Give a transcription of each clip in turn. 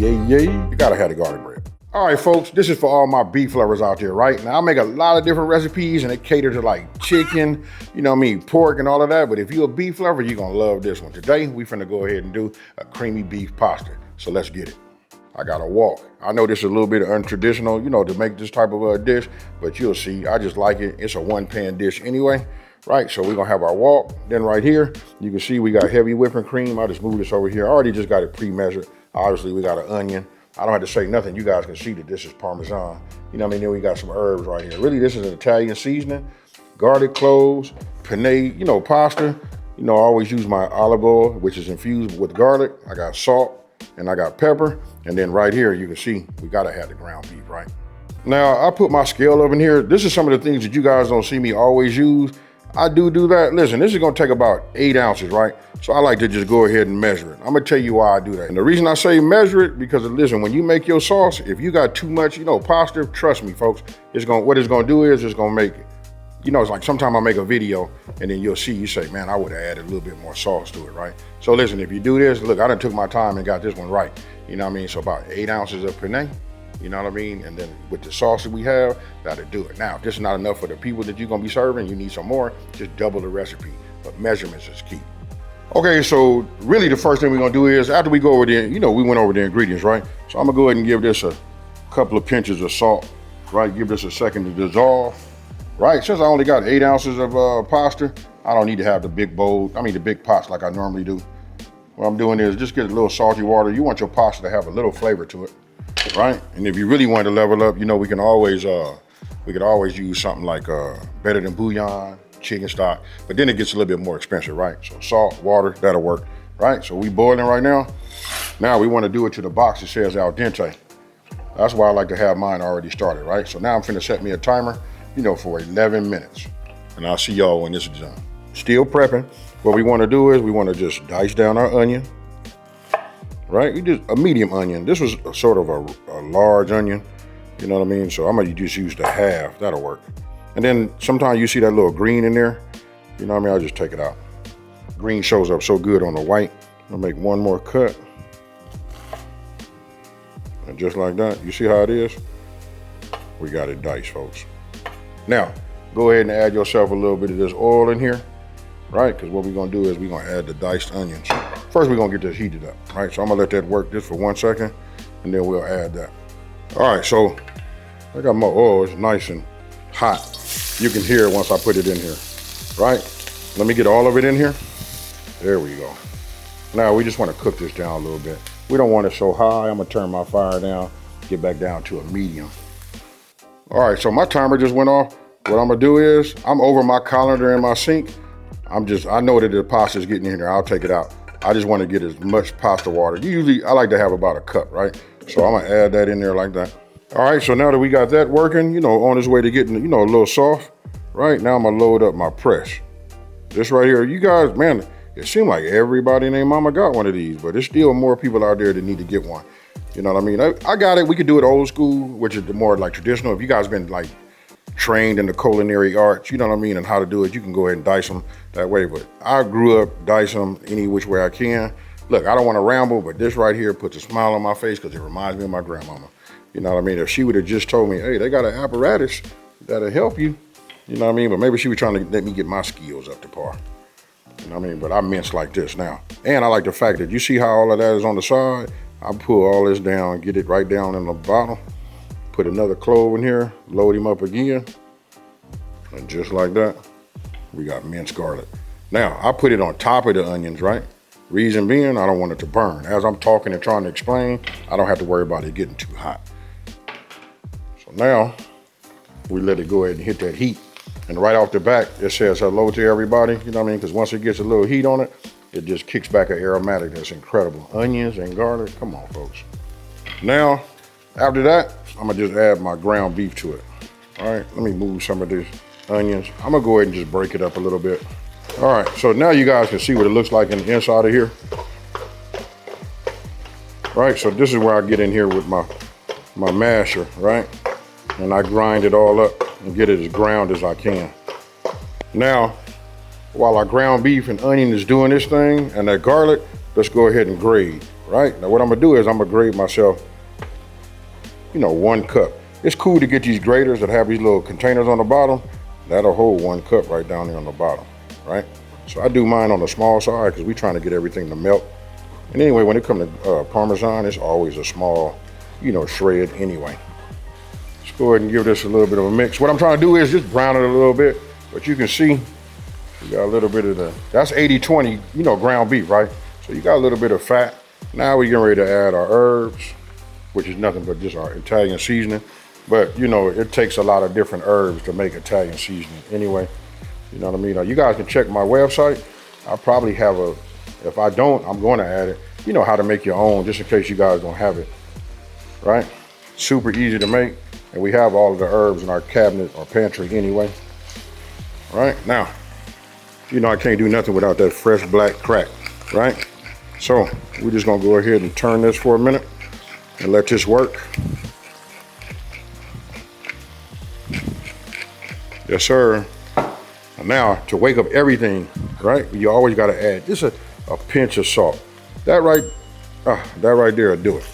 You gotta have the garlic bread. All right, folks, this is for all my beef lovers out there, right? Now, I make a lot of different recipes and they cater to like chicken, pork and all of that. But if you're a beef lover, you're gonna love this one. Today, we finna go ahead and do a creamy beef pasta. So let's get it. I got a wok. I know this is a little bit untraditional, to make this type of a dish, but you'll see, I just like it. It's a one-pan dish anyway, right? So we're gonna have our wok. Then right here, you can see we got heavy whipping cream. I just moved this over here. I already just got it pre-measured. Obviously, we got an onion. I don't have to say nothing. You guys can see that this is Parmesan. Then we got some herbs right here. Really, this is an Italian seasoning. Garlic cloves, penne, pasta. I always use my olive oil, which is infused with garlic. I got salt and I got pepper. And then right here, you can see we gotta have the ground beef, right? Now, I put my scale up in here. This is some of the things that you guys don't see me always use. I do that. Listen, this is gonna take about 8 ounces, right? So I like to just go ahead and measure it. I'm gonna tell you why I do that. And the reason I say measure it, because listen, when you make your sauce, if you got too much, pasta, trust me, folks, what it's gonna do is it's gonna make it. It's like sometimes I make a video and then you'll see, you say, man, I would have added a little bit more sauce to it, right? So listen, if you do this, look, I done took my time and got this one right. So about 8 ounces of penne, and then with the sauce that we have, that'll do it. Now, if this is not enough for the people that you're gonna be serving, you need some more, just double the recipe. But measurements is key. Okay, so really the first thing we're gonna do is, after we go over there, we went over the ingredients, right? So I'm gonna go ahead and give this a couple of pinches of salt, right? Give this a second to dissolve, right? Since I only got 8 ounces of pasta, I don't need to have the big pots like I normally do. What I'm doing is just get a little salty water. You want your pasta to have a little flavor to it, right? And if you really want to level up, we can always use something like better than bouillon, chicken stock, but then it gets a little bit more expensive, right? So salt, water, that'll work, right? So we boiling right now. Now we want to do it to the box that says al dente. That's why I like to have mine already started, right? So now I'm finna set me a timer, for 11 minutes. And I'll see y'all when this is done. Still prepping. What we want to do is we want to just dice down our onion, right? We just a medium onion. This was sort of a large onion, So I'm gonna just use the half. That'll work. And then sometimes you see that little green in there. I'll just take it out. Green shows up so good on the white. I'll make one more cut. And just like that, you see how it is? We got it diced, folks. Now, go ahead and add yourself a little bit of this oil in here, right? Because what we're gonna do is we're gonna add the diced onions. First, we're gonna get this heated up, right? So I'm gonna let that work just for 1 second, and then we'll add that. All right, so I got my oil, it's nice and hot. You can hear it once I put it in here, right? Let me get all of it in here. There we go. Now we just wanna cook this down a little bit. We don't want it so high. I'm gonna turn my fire down, get back down to a medium. All right, so my timer just went off. What I'm gonna do is, I'm over my colander in my sink. I know that the pasta is getting in here, I'll take it out. I just wanna get as much pasta water. Usually, I like to have about a cup, right? So I'm gonna add that in there like that. All right, so now that we got that working, on its way to getting, a little soft, right? Now I'm gonna load up my press. This right here, you guys, man, it seems like everybody named mama got one of these, but there's still more people out there that need to get one. You know what I mean? I got it. We could do it old school, which is the more like traditional. If you guys been like trained in the culinary arts, you know what I mean, and how to do it, you can go ahead and dice them that way. But I grew up dicing them any which way I can. Look, I don't want to ramble, but this right here puts a smile on my face because it reminds me of my grandmama. You know what I mean? If she would have just told me, hey, they got an apparatus that'll help you, you know what I mean? But maybe she was trying to let me get my skills up to par. You know what I mean? But I mince like this now. And I like the fact that you see how all of that is on the side? I pull all this down, get it right down in the bottom, put another clove in here, load him up again. And just like that, we got minced garlic. Now, I put it on top of the onions, right? Reason being, I don't want it to burn. As I'm talking and trying to explain, I don't have to worry about it getting too hot. So now, we let it go ahead and hit that heat. And right off the back, it says hello to everybody, you know what I mean? Because once it gets a little heat on it, it just kicks back an aromatic that's incredible. Onions and garlic, come on, folks. Now, after that, I'm gonna just add my ground beef to it. All right, let me move some of these onions. I'm gonna go ahead and just break it up a little bit. All right, so now you guys can see what it looks like in the inside of here. Right, so this is where I get in here with my masher, right? And I grind it all up and get it as ground as I can. Now, while our ground beef and onion is doing this thing and that garlic, let's go ahead and grade. right? Now what I'm gonna do is I'm gonna grate myself, 1 cup. It's cool to get these graters that have these little containers on the bottom. That'll hold 1 cup right down there on the bottom, right? So I do mine on the small side because we're trying to get everything to melt. And anyway, when it comes to Parmesan, it's always a small, shred anyway. Let's go ahead and give this a little bit of a mix. What I'm trying to do is just brown it a little bit, but you can see we got a little bit of that's 80-20, ground beef, right? So you got a little bit of fat. Now we're getting ready to add our herbs, which is nothing but just our Italian seasoning. But, it takes a lot of different herbs to make Italian seasoning anyway. You know what I mean? Now, you guys can check my website. I probably have if I don't, I'm going to add it. You know how to make your own, just in case you guys don't have it, right? Super easy to make. And we have all of the herbs in our cabinet or pantry anyway. All right, now, I can't do nothing without that fresh black crack, right? So we're just gonna go ahead and turn this for a minute and let this work. Yes, sir. And now to wake up everything, right? You always gotta add just a pinch of salt. That right there will do it,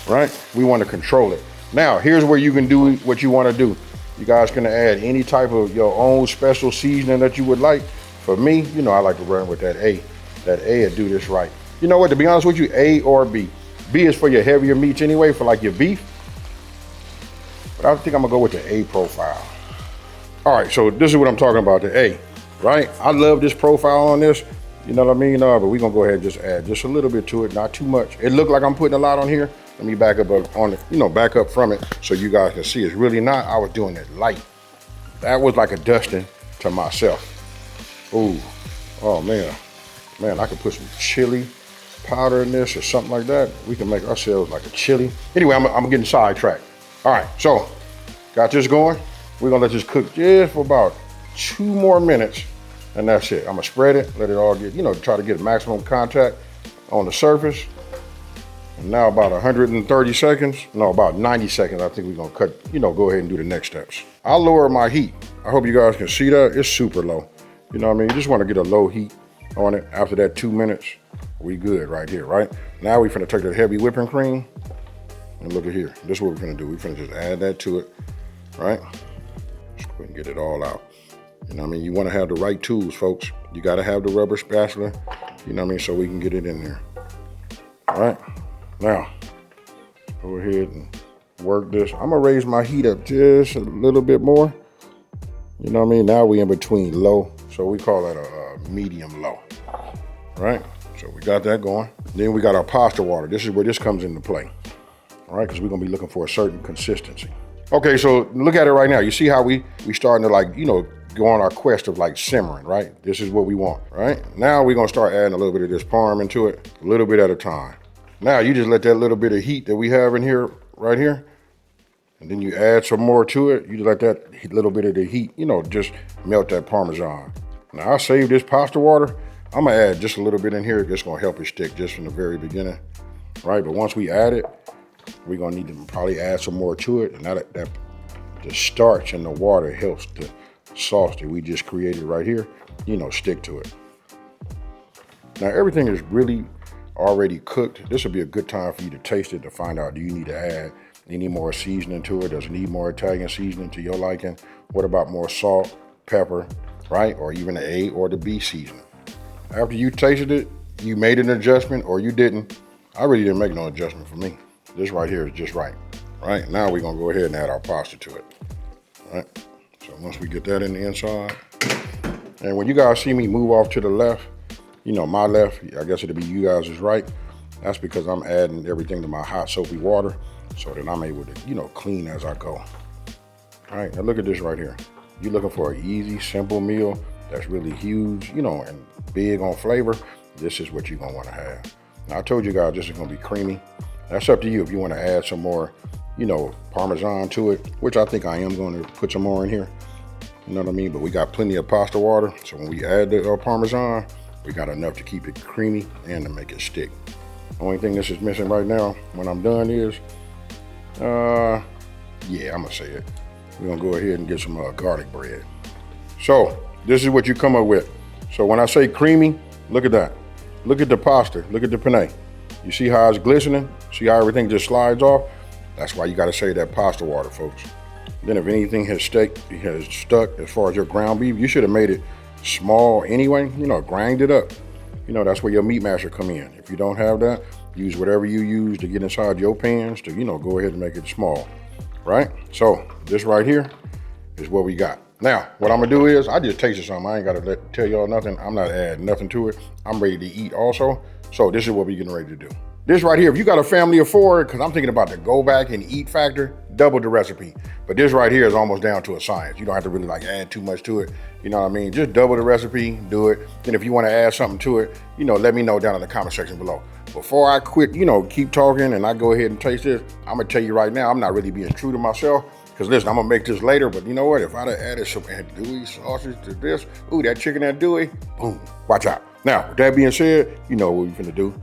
right? We wanna control it. Now, here's where you can do what you wanna do. You guys can add any type of your own special seasoning that you would like. For me, I like to run with that A. That A will do this right. You know what, to be honest with you, A or B. B is for your heavier meats anyway, for like your beef. But I think I'm gonna go with the A profile. All right, so this is what I'm talking about, the A, right? I love this profile on this, you know what I mean? But we're gonna go ahead and just add just a little bit to it, not too much. It looked like I'm putting a lot on here. Let me back up on it, back up from it so you guys can see it's really not. I was doing it light. That was like a dusting to myself. Ooh, oh man, I could put some chili powder in this or something like that. We can make ourselves like a chili. Anyway, I'm getting sidetracked. All right, so got this going. We're gonna let this cook just for about 2 more minutes, and that's it. I'm gonna spread it, let it all get, try to get maximum contact on the surface. And now about 130 seconds, no, about 90 seconds, I think we're gonna cut, go ahead and do the next steps. I'll lower my heat. I hope you guys can see that. It's super low. You know what I mean? You just wanna get a low heat on it. After that 2 minutes, we good right here, right? Now we finna take that heavy whipping cream, and look at here. This is what we're finna do. We're finna just add that to it, right? Just go ahead and get it all out. You know what I mean? You wanna have the right tools, folks. You gotta have the rubber spatula, you know what I mean, so we can get it in there. All right, now, go ahead and work this. I'm gonna raise my heat up just a little bit more. You know what I mean? Now we in between low, so we call that a medium low, right? So we got that going. Then we got our pasta water. This is where this comes into play, all right? Because we're gonna be looking for a certain consistency. Okay, so look at it right now. You see how we starting to go on our quest of like simmering, right? This is what we want, right? Now we're gonna start adding a little bit of this parm into it, a little bit at a time. Now you just let that little bit of heat that we have in here, right here, and then you add some more to it. You just let that little bit of the heat, just melt that Parmesan. Now I saved this pasta water. I'm gonna add just a little bit in here. It's gonna help it stick just from the very beginning, right? But once we add it, we're gonna need to probably add some more to it. And now that the starch in the water helps the sauce that we just created right here, stick to it. Now everything is really already cooked. This would be a good time for you to taste it to find out, do you need to add any more seasoning to it? Does it need more Italian seasoning to your liking? What about more salt, pepper, right? Or even the A or the B seasoning. After you tasted it, you made an adjustment or you didn't. I really didn't make no adjustment for me. This right here is just right. Right, now we're gonna go ahead and add our pasta to it. All right, so once we get that in the inside, and when you guys see me move off to the left, my left, I guess it'll be you guys' right. That's because I'm adding everything to my hot soapy water so that I'm able to, clean as I go. All right, now look at this right here. You're looking for an easy, simple meal that's really huge, and big on flavor. This is what you're gonna wanna have. Now I told you guys this is gonna be creamy. That's up to you if you wanna add some more, Parmesan to it, which I think I am gonna put some more in here. You know what I mean? But we got plenty of pasta water. So when we add the Parmesan, we got enough to keep it creamy and to make it stick. Only thing this is missing right now when I'm done is, yeah, I'm gonna say it. We're gonna go ahead and get some garlic bread. So this is what you come up with. So when I say creamy, look at that. Look at the pasta, look at the penne. You see how it's glistening? See how everything just slides off? That's why you gotta save that pasta water, folks. Then if anything has stuck as far as your ground beef, you should have made it small anyway, grind it up. That's where your meat masher come in. If you don't have that, use whatever you use to get inside your pans to, go ahead and make it small, right? So this right here is what we got. Now, what I'm gonna do is, I just tasted something. I ain't gotta tell y'all nothing. I'm not adding nothing to it. I'm ready to eat also. So this is what we're getting ready to do. This right here, if you got a family of 4, because I'm thinking about the go back and eat factor, double the recipe. But this right here is almost down to a science. You don't have to really add too much to it. You know what I mean? Just double the recipe, do it. And if you want to add something to it, let me know down in the comment section below. Before I quit, keep talking and I go ahead and taste this, I'm gonna tell you right now, I'm not really being true to myself. Because listen, I'm gonna make this later, but you know what? If I'd have added some andouille sausage to this, ooh, that chicken andouille, boom, watch out. Now, with that being said, you know what we're finna do.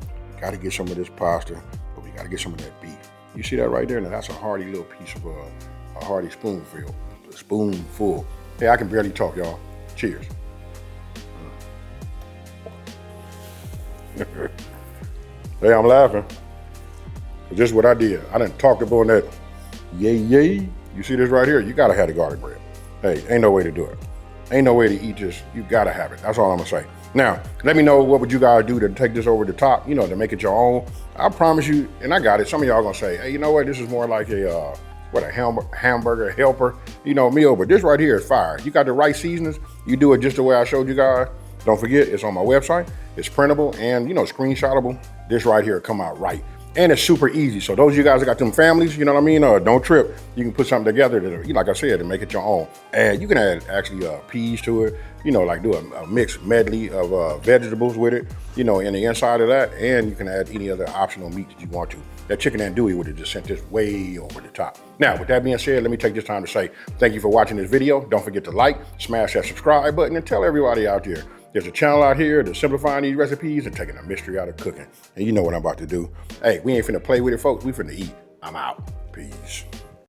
Gotta get some of this pasta, but we gotta get some of that beef. You see that right there? Now that's a hearty little piece of a hearty spoonful. Hey, I can barely talk, y'all. Cheers. Hey, I'm laughing. This is what I did. I done talked about that. Yay. You see this right here? You gotta have the garlic bread. Hey, ain't no way to do it. Ain't no way to eat this. You gotta have it. That's all I'm gonna say. Now, let me know what would you guys do to take this over the top, to make it your own. I promise you, and I got it, some of y'all gonna say, hey, you know what, this is more like a hamburger helper, meal, but this right here is fire. You got the right seasonings, you do it just the way I showed you guys. Don't forget, it's on my website, it's printable and, screenshotable. This right here come out right. And it's super easy. So those of you guys that got them families, you know what I mean? Don't trip. You can put something together that, like I said, and make it your own. And you can add actually peas to it, do a mixed medley of vegetables with it, in the inside of that. And you can add any other optional meat that you want to. That chicken andouille would have just sent this way over the top. Now, with that being said, let me take this time to say thank you for watching this video. Don't forget to like, smash that subscribe button, and tell everybody out there. There's a channel out here that's simplifying these recipes and taking the mystery out of cooking. And you know what I'm about to do. Hey, we ain't finna play with it, folks. We finna eat. I'm out. Peace.